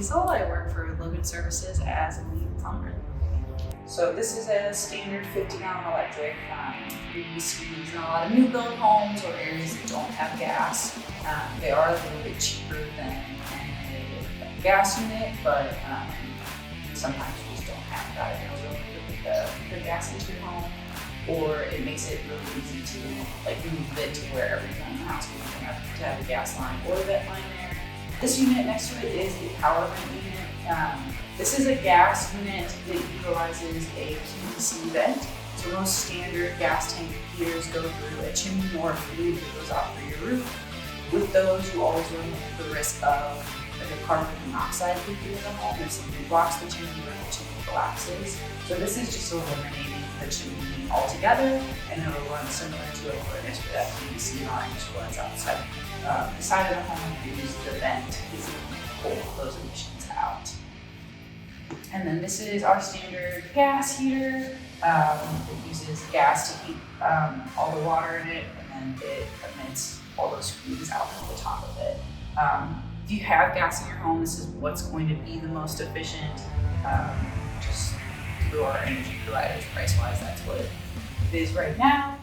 Liesl. I work for Logan Services as a lead plumber. So this is a standard 50-gallon electric. We use in a lot of new build homes or areas that don't have gas. They are a little bit cheaper than a gas unit, but sometimes you just don't have that availability to put the gas into your home, or it makes it really easy to move it to wherever you want in the house. You don't have to have a gas line or a vet line there. This unit next to it is a power vent unit. This is a gas unit that utilizes a PVC vent. So most standard gas tank heaters go through a chimney or a fluid that goes out through your roof. With those, you always run the risk of a carbon monoxide leaking in the home if something blocks the chimney or the chimney collapses. So this is just eliminating the chimney altogether, and it'll run similar to a furnace where that PVC line just runs outside the side of the home. You use the vent to pull those emissions out. And then this is our standard gas heater. It uses gas to heat all the water in it, and then it emits all those fumes out from the top of it. If you have gas in your home, this is what's going to be the most efficient. Just through our energy providers, price-wise, that's what it is right now.